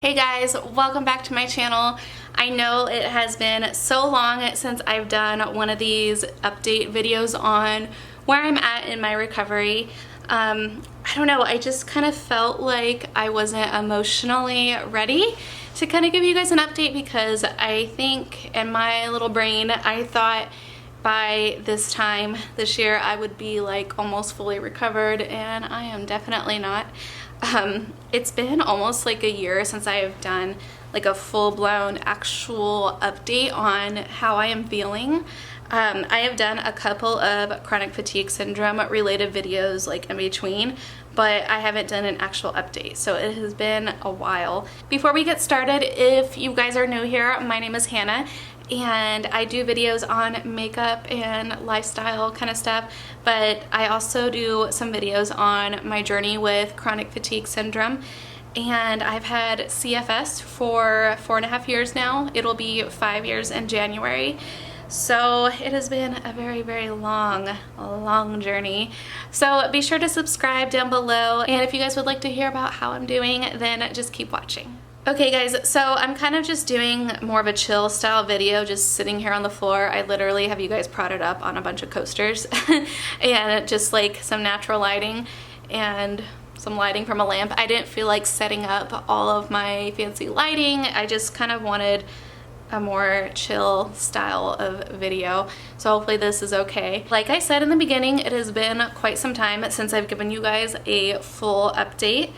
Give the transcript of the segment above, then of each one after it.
Hey guys, welcome back to my channel. I know it has been so long since I've done one of these update videos on where I'm at in my recovery. I don't know, I just kind of felt like I wasn't emotionally ready to kind of give you guys an update because I think in my little brain I thought by this time this year I would be like almost fully recovered, and I am definitely not. It's been almost like a year since I have done like a full-blown actual update on how I am feeling. I have done a couple of chronic fatigue syndrome related videos like in between, but I haven't done an actual update, so it has been a while. Before we get started, if you guys are new here, my name is Hannah and I do videos on makeup and lifestyle kind of stuff, but I also do some videos on my journey with chronic fatigue syndrome. And I've had CFS for 4.5 years now. It'll be 5 years in January. So it has been a very long journey. So be sure to subscribe down below, and if you guys would like to hear about how I'm doing, then just keep watching. Okay guys, so I'm kind of just doing more of a chill style video, just sitting here on the floor. I literally have you guys prodded up on a bunch of coasters and just like some natural lighting and some lighting from a lamp. I didn't feel like setting up all of my fancy lighting. I just kind of wanted a more chill style of video, so hopefully this is okay. Like I said in the beginning, it has been quite some time since I've given you guys a full update.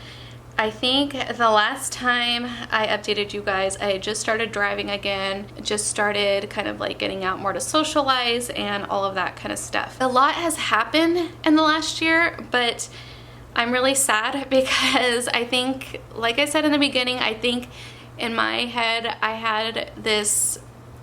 I think the last time I updated you guys, I had just started driving again, just started kind of like getting out more to socialize and all of that kind of stuff. A lot has happened in the last year, but I'm really sad because I think, like I said in the beginning, I think in my head I had this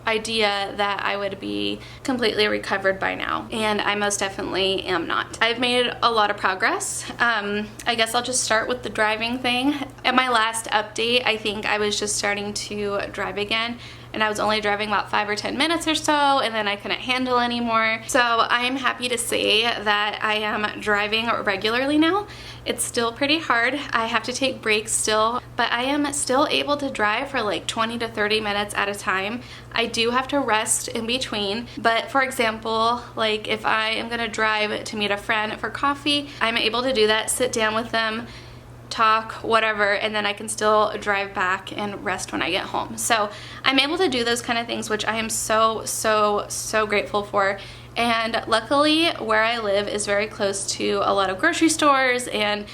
idea that I would be completely recovered by now, and I most definitely am not. I've made a lot of progress. I guess I'll just start with the driving thing. At my last update, I think I was just starting to drive again, and I was only driving about 5 or 10 minutes or so, and then I couldn't handle anymore. So I'm happy to say that I am driving regularly now. It's still pretty hard. I have to take breaks still, but I am still able to drive for like 20 to 30 minutes at a time. I do have to rest in between, but for example, like if I am gonna drive to meet a friend for coffee, I'm able to do that, sit down with them, talk, whatever, and then I can still drive back and rest when I get home. So I'm able to do those kind of things, which I am so grateful for. And luckily where I live is very close to a lot of grocery stores and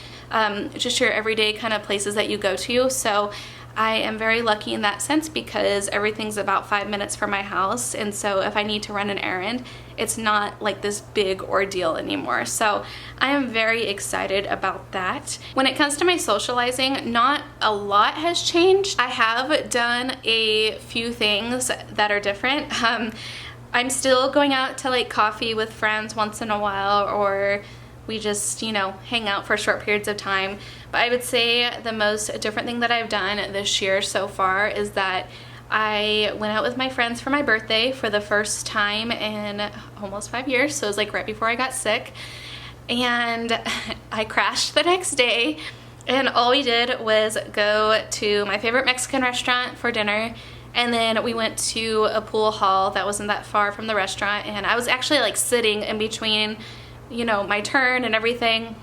just your everyday kind of places that you go to. So I am very lucky in that sense because everything's about 5 minutes from my house, and so if I need to run an errand, it's not like this big ordeal anymore. So I am very excited about that. When it comes to my socializing, not a lot has changed. I have done a few things that are different. I'm still going out to like coffee with friends once in a while, or we just, you know, hang out for short periods of time. But I would say the most different thing that I've done this year so far is that I went out with my friends for my birthday for the first time in almost 5 years. So it was like right before I got sick, and I crashed the next day, and all we did was go to my favorite Mexican restaurant for dinner. And then we went to a pool hall that wasn't that far from the restaurant, and I was actually like sitting in between, you know, my turn and everything,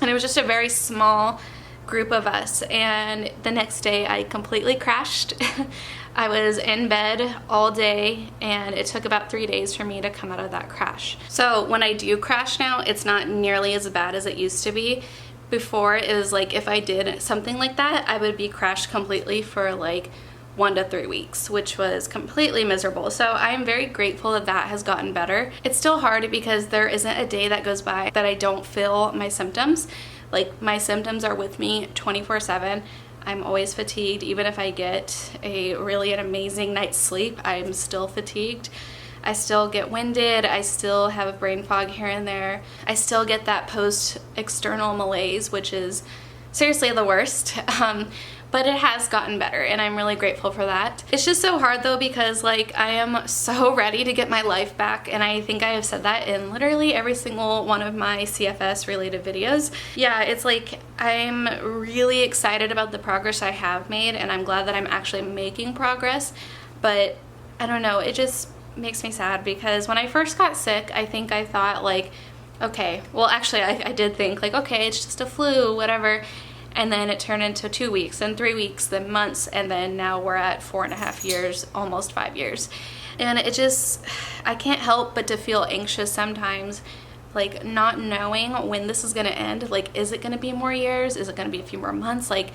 and it was just a very small group of us. And the next day I completely crashed. I was in bed all day, and it took about 3 days for me to come out of that crash. So when I do crash now, it's not nearly as bad as it used to be. Before, it was like if I did something like that, I would be crashed completely for like 1 to 3 weeks, which was completely miserable. So I am very grateful that that has gotten better. It's still hard because there isn't a day that goes by that I don't feel my symptoms. Like my symptoms are with me 24/7. I'm always fatigued. Even if I get an amazing night's sleep, I'm still fatigued. I still get winded. I still have a brain fog here and there. I still get that post-external malaise, which is seriously the worst. but it has gotten better, and I'm really grateful for that. It's just so hard though, because like I am so ready to get my life back, and I think I have said that in literally every single one of my CFS related videos. Yeah, it's like I'm really excited about the progress I have made, and I'm glad that I'm actually making progress, but I don't know, it just makes me sad because when I first got sick, I think I thought like, okay, well actually I did think like, okay, it's just a flu, whatever. And then it turned into 2 weeks, and 3 weeks, then months, and then now we're at 4.5 years, almost 5 years. And it just, I can't help but to feel anxious sometimes, like not knowing when this is gonna end. Like, is it gonna be more years? Is it gonna be a few more months? Like,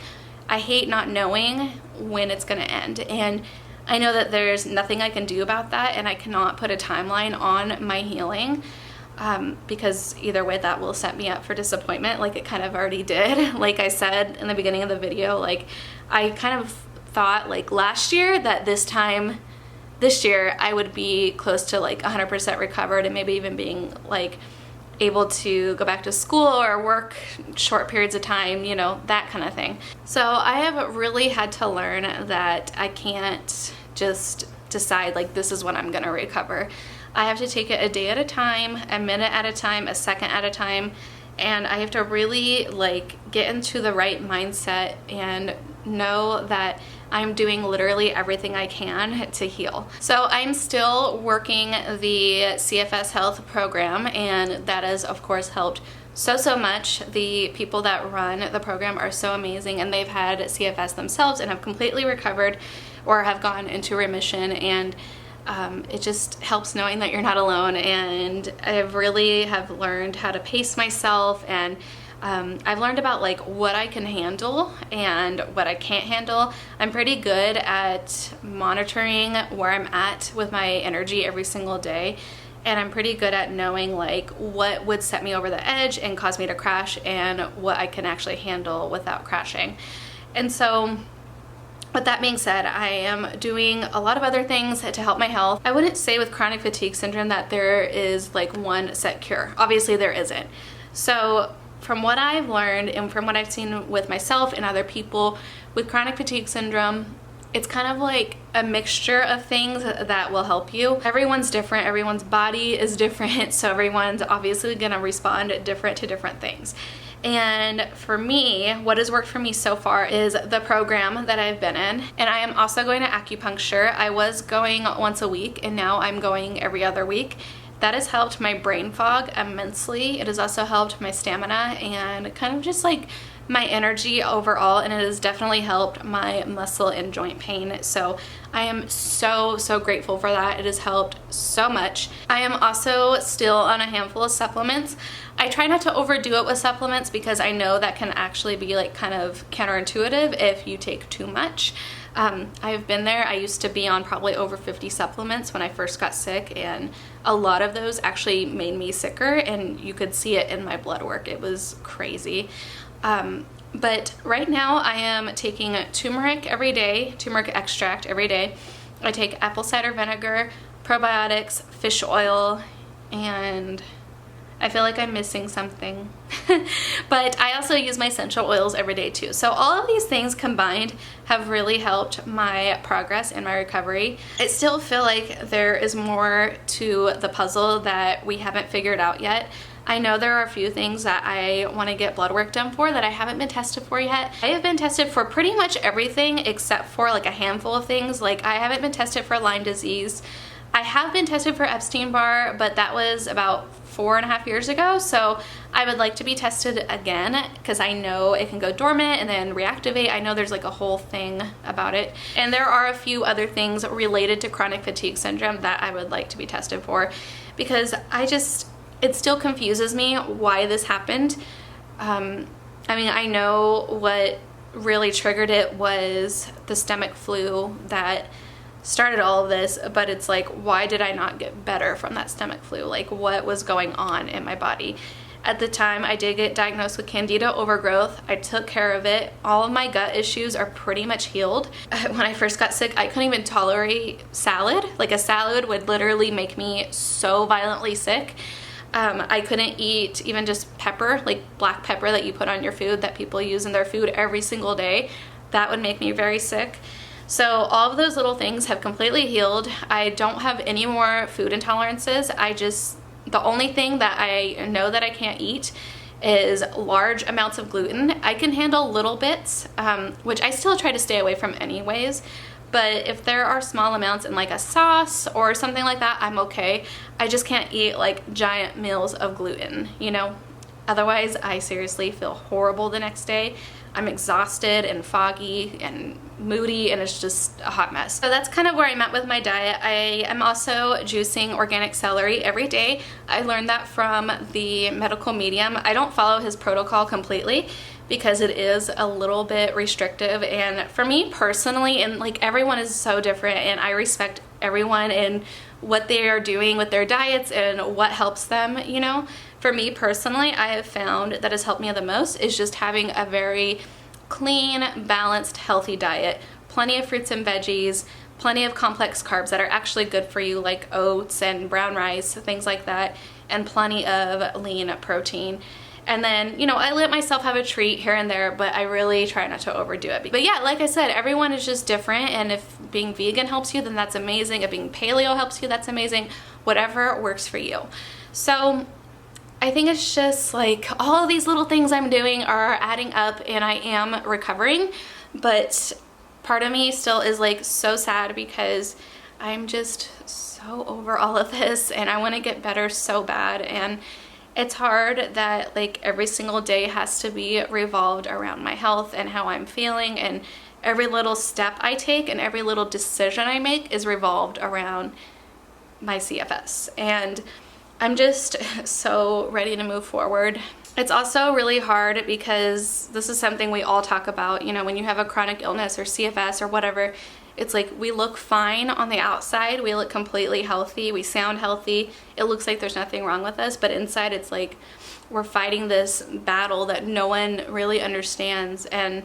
I hate not knowing when it's gonna end. And I know that there's nothing I can do about that, and I cannot put a timeline on my healing. Because either way that will set me up for disappointment, like it kind of already did. Like I said in the beginning of the video, like I kind of thought like last year that this year I would be close to like 100% recovered, and maybe even being like able to go back to school or work short periods of time, you know, that kind of thing. So I have really had to learn that I can't just decide like this is when I'm gonna recover. I have to take it a day at a time, a minute at a time, a second at a time, and I have to really like get into the right mindset and know that I'm doing literally everything I can to heal. So I'm still working the CFS Health Program, and that has of course helped so much. The people that run the program are so amazing, and they've had CFS themselves and have completely recovered or have gone into remission, and it just helps knowing that you're not alone. And I really have learned how to pace myself, and I've learned about like what I can handle and what I can't handle. I'm pretty good at monitoring where I'm at with my energy every single day, and I'm pretty good at knowing like what would set me over the edge and cause me to crash, and what I can actually handle without crashing. And so with that being said, I am doing a lot of other things to help my health. I wouldn't say with chronic fatigue syndrome that there is like one set cure. Obviously there isn't. So from what I've learned and from what I've seen with myself and other people with chronic fatigue syndrome, it's kind of like a mixture of things that will help you. Everyone's different, everyone's body is different, so everyone's obviously gonna respond different to different things. And for me, what has worked for me so far is the program that I've been in. And I am also going to acupuncture. I was going once a week, and now I'm going every other week. That has helped my brain fog immensely. It has also helped my stamina and kind of just like my energy overall, and it has definitely helped my muscle and joint pain. So I am so grateful for that. It has helped so much. I am also still on a handful of supplements. I try not to overdo it with supplements because I know that can actually be like kind of counterintuitive if you take too much. I've been there. I used to be on probably over 50 supplements when I first got sick, and a lot of those actually made me sicker, and you could see it in my blood work. It was crazy. But right now I am taking turmeric every day, turmeric extract every day. I take apple cider vinegar, probiotics, fish oil, and I feel like I'm missing something. But I also use my essential oils every day too. So all of these things combined have really helped my progress in my recovery. I still feel like there is more to the puzzle that we haven't figured out yet. I know there are a few things that I want to get blood work done for that I haven't been tested for yet. I have been tested for pretty much everything except for like a handful of things. Like I haven't been tested for Lyme disease. I have been tested for Epstein-Barr, but that was about 4.5 years ago. So I would like to be tested again because I know it can go dormant and then reactivate. I know there's like a whole thing about it. And there are a few other things related to chronic fatigue syndrome that I would like to be tested for, because it still confuses me why this happened. I mean, I know what really triggered it was the stomach flu that started all of this, but it's like, why did I not get better from that stomach flu? Like, what was going on in my body? At the time, I did get diagnosed with candida overgrowth. I took care of it. All of my gut issues are pretty much healed. When I first got sick, I couldn't even tolerate salad. Like, a salad would literally make me so violently sick. I couldn't eat even just pepper, like black pepper that you put on your food that people use in their food every single day. that would make me very sick. So all of those little things have completely healed. I don't have any more food intolerances. The only thing that I know that I can't eat is large amounts of gluten. I can handle little bits, which I still try to stay away from anyways. But if there are small amounts in like a sauce or something like that, I'm okay. I just can't eat like giant meals of gluten, you know? Otherwise, I seriously feel horrible the next day. I'm exhausted and foggy and moody, and it's just a hot mess. So that's kind of where I'm at with my diet. I am also juicing organic celery every day. I learned that from the medical medium. I don't follow his protocol completely because it is a little bit restrictive, and for me personally, and like everyone is so different, and I respect everyone and what they are doing with their diets and what helps them, you know. For me personally, I have found that has helped me the most is just having a very clean, balanced, healthy diet. Plenty of fruits and veggies, plenty of complex carbs that are actually good for you, like oats and brown rice, things like that, and plenty of lean protein. And then, you know, I let myself have a treat here and there, but I really try not to overdo it. But yeah, like I said, everyone is just different, and if being vegan helps you, then that's amazing. If being paleo helps you, that's amazing. Whatever works for you. So I think it's just like all of these little things I'm doing are adding up, and I am recovering, but part of me still is like so sad because I'm just so over all of this, and I want to get better so bad. And it's hard that like every single day has to be revolved around my health and how I'm feeling, and every little step I take and every little decision I make is revolved around my CFS. And I'm just so ready to move forward. It's also really hard because this is something we all talk about, you know, when you have a chronic illness or CFS or whatever, it's like we look fine on the outside, we look completely healthy, we sound healthy, it looks like there's nothing wrong with us, but inside it's like we're fighting this battle that no one really understands. And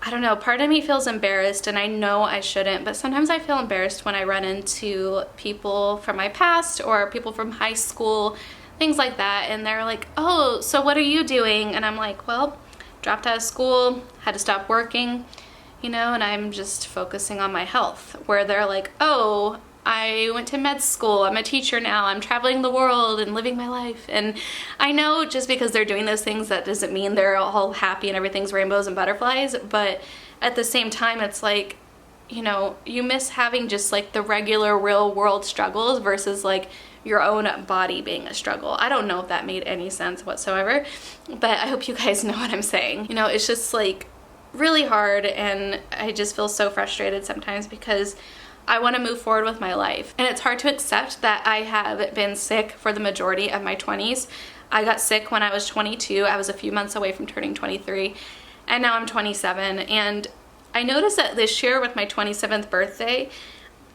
I don't know, part of me feels embarrassed, and I know I shouldn't, but sometimes I feel embarrassed when I run into people from my past or people from high school, things like that, and they're like, oh, so what are you doing? And I'm like, well, dropped out of school, had to stop working, you know, and I'm just focusing on my health. Where they're like, oh, I went to med school, I'm a teacher now, I'm traveling the world and living my life. And I know just because they're doing those things, that doesn't mean they're all happy and everything's rainbows and butterflies, but at the same time, it's like, you know, you miss having just like the regular real world struggles versus like your own body being a struggle. I don't know if that made any sense whatsoever, but I hope you guys know what I'm saying. You know, it's just like really hard, and I just feel so frustrated sometimes because I want to move forward with my life. And it's hard to accept that I have been sick for the majority of my 20s. I got sick when I was 22. I was a few months away from turning 23, and now I'm 27. And I noticed that this year with my 27th birthday,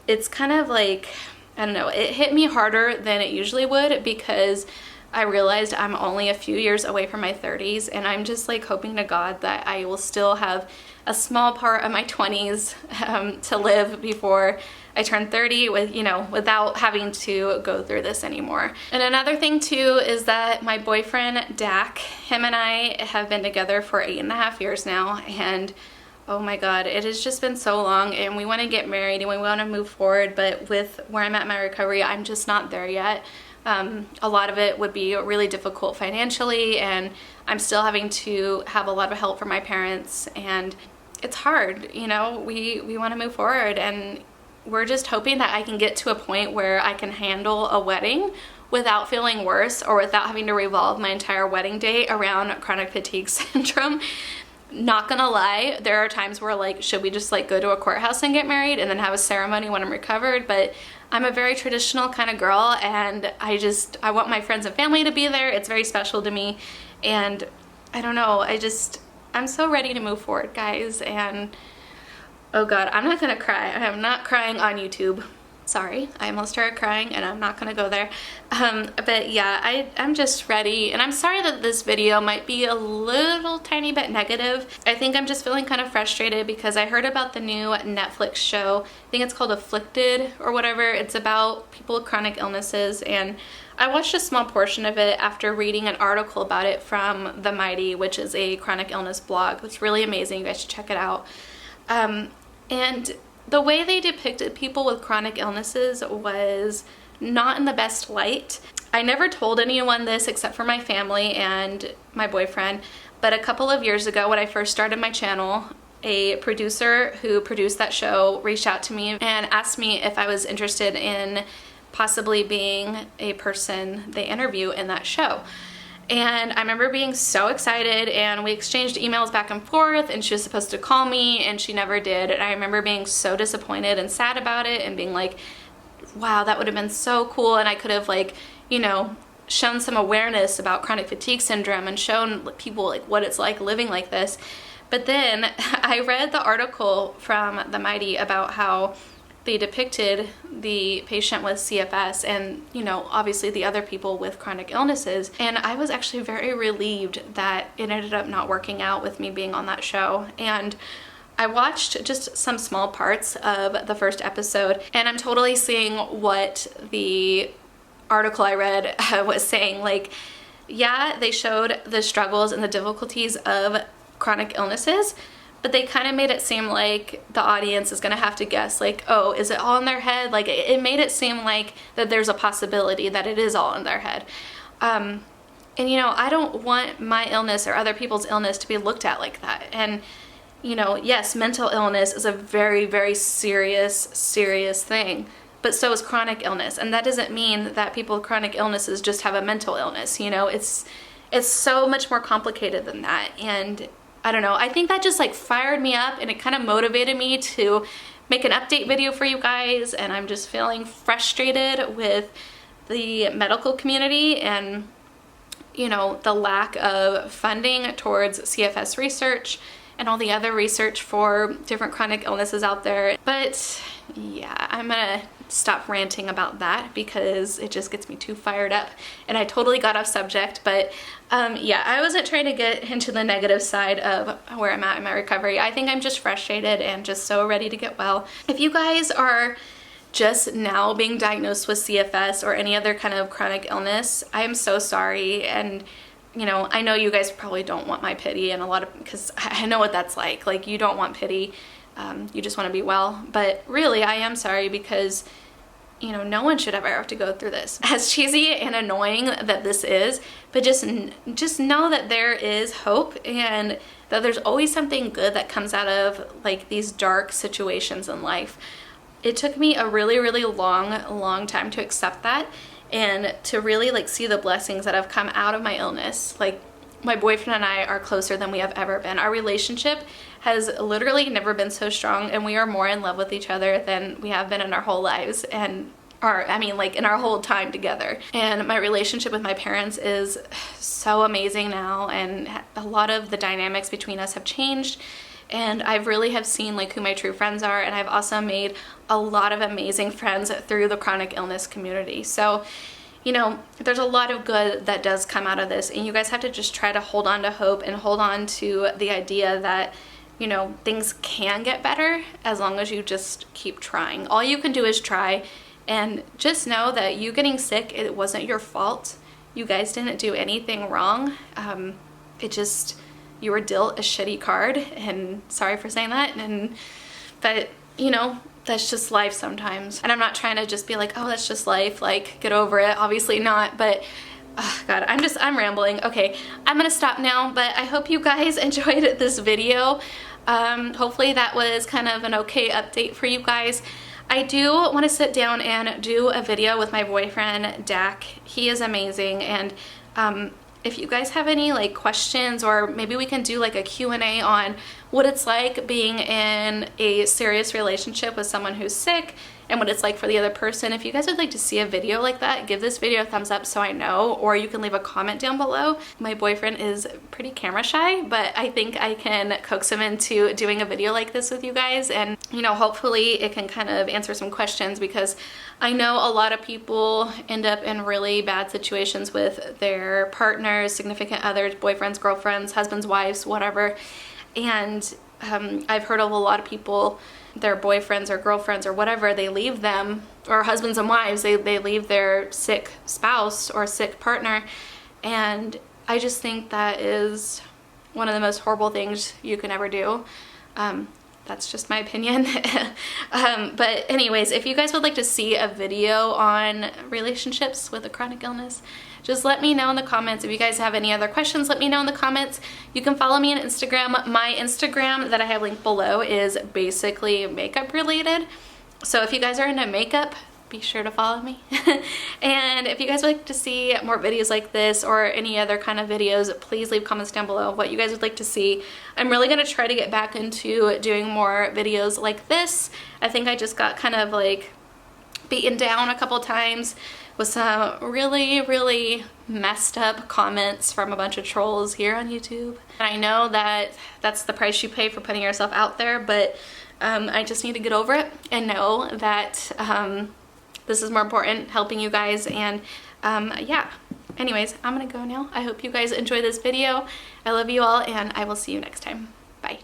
it's kind of like, I don't know, it hit me harder than it usually would because I realized I'm only a few years away from my 30s, and I'm just like hoping to God that I will still have a small part of my 20s to live before I turn 30 with, you know, without having to go through this anymore. And another thing too is that my boyfriend Dak, him and I have been together for 8.5 years now, and oh my God, it has just been so long, and we want to get married and we want to move forward, but with where I'm at in my recovery, I'm just not there yet. A lot of it would be really difficult financially, and I'm still having to have a lot of help from my parents, and it's hard, you know. We want to move forward, and we're just hoping that I can get to a point where I can handle a wedding without feeling worse or without having to revolve my entire wedding day around chronic fatigue syndrome. Not gonna lie, there are times where like, should we just like go to a courthouse and get married and then have a ceremony when I'm recovered? But I'm a very traditional kind of girl, and I want my friends and family to be there. It's very special to me, and I don't know, I'm so ready to move forward, guys. And oh God, I'm not gonna cry. I am not crying on YouTube. Sorry, I almost started crying and I'm not gonna go there. But yeah, I'm just ready, and I'm sorry that this video might be a little tiny bit negative. I think I'm just feeling kind of frustrated because I heard about the new Netflix show. I think it's called Afflicted or whatever. It's about people with chronic illnesses, and I watched a small portion of it after reading an article about it from The Mighty, which is a chronic illness blog. It's really amazing. You guys should check it out. And the way they depicted people with chronic illnesses was not in the best light. I never told anyone this except for my family and my boyfriend, but a couple of years ago when I first started my channel, a producer who produced that show reached out to me and asked me if I was interested in possibly being a person they interview in that show. And I remember being so excited, and we exchanged emails back and forth, and she was supposed to call me and she never did. And I remember being so disappointed and sad about it and being like, wow, that would have been so cool, and I could have, like, you know, shown some awareness about chronic fatigue syndrome and shown people like what it's like living like this. But then I read the article from The Mighty about how they depicted the patient with CFS and, you know, obviously the other people with chronic illnesses. And I was actually very relieved that it ended up not working out with me being on that show. And I watched just some small parts of the first episode, and I'm totally seeing what the article I read was saying. Like, yeah, they showed the struggles and the difficulties of chronic illnesses, but they kind of made it seem like the audience is gonna have to guess, like, oh, is it all in their head? Like, it made it seem like that there's a possibility that it is all in their head. And you know, I don't want my illness or other people's illness to be looked at like that. And you know, yes, mental illness is a very, very serious thing, but so is chronic illness. And that doesn't mean that people with chronic illnesses just have a mental illness, you know, it's so much more complicated than that. And I don't know, I think that just like fired me up, and it kind of motivated me to make an update video for you guys. And I'm just feeling frustrated with the medical community and, you know, the lack of funding towards CFS research and all the other research for different chronic illnesses out there. But yeah, I'm gonna stop ranting about that because it just gets me too fired up, and I totally got off subject. But yeah, I wasn't trying to get into the negative side of where I'm at in my recovery. I think I'm just frustrated and just so ready to get well. If you guys are just now being diagnosed with CFS or any other kind of chronic illness, I am so sorry. And you know, I know you guys probably don't want my pity, and because I know what that's like. Like, you don't want pity, you just want to be well. But really, I am sorry because, you know, no one should ever have to go through this. As cheesy and annoying that this is, but just know that there is hope, and that there's always something good that comes out of like these dark situations in life. It took me a really, really long time to accept that, and to really like see the blessings that have come out of my illness. Like, my boyfriend and I are closer than we have ever been. Our relationship has literally never been so strong, and we are more in love with each other than we have been in our whole lives, and like in our whole time together. And my relationship with my parents is so amazing now, and a lot of the dynamics between us have changed, and I really have seen like who my true friends are, and I've also made a lot of amazing friends through the chronic illness community. So, you know, there's a lot of good that does come out of this, and you guys have to just try to hold on to hope and hold on to the idea that, you know, things can get better as long as you just keep trying. All you can do is try, and just know that you getting sick, it wasn't your fault. You guys didn't do anything wrong. You were dealt a shitty card, and sorry for saying that, but you know, that's just life sometimes. And I'm not trying to just be like, oh, that's just life, like, get over it. Obviously not, but oh God, I'm rambling. Okay, I'm gonna stop now, but I hope you guys enjoyed this video. Hopefully that was kind of an okay update for you guys. I do want to sit down and do a video with my boyfriend, Dak. He is amazing, and if you guys have any like questions, or maybe we can do like a Q&A on what it's like being in a serious relationship with someone who's sick and what it's like for the other person. If you guys would like to see a video like that, give this video a thumbs up so I know, or you can leave a comment down below. My boyfriend is pretty camera shy, but I think I can coax him into doing a video like this with you guys, and you know, hopefully it can kind of answer some questions, because I know a lot of people end up in really bad situations with their partners, significant others, boyfriends, girlfriends, husbands, wives, whatever. And I've heard of a lot of people, their boyfriends or girlfriends or whatever, they leave them, or husbands and wives, they leave their sick spouse or sick partner. And I just think that is one of the most horrible things you can ever do. That's just my opinion. But anyways, if you guys would like to see a video on relationships with a chronic illness, just let me know in the comments. If you guys have any other questions, let me know in the comments. You can follow me on Instagram. My Instagram that I have linked below is basically makeup related. So if you guys are into makeup, be sure to follow me. And if you guys would like to see more videos like this or any other kind of videos, please leave comments down below what you guys would like to see. I'm really going to try to get back into doing more videos like this. I think I just got kind of like beaten down a couple times with some really messed up comments from a bunch of trolls here on YouTube. And I know that that's the price you pay for putting yourself out there, but I just need to get over it and know that this is more important, helping you guys. And yeah, anyways, I'm gonna go now. I hope you guys enjoy this video. I love you all, and I will see you next time. Bye.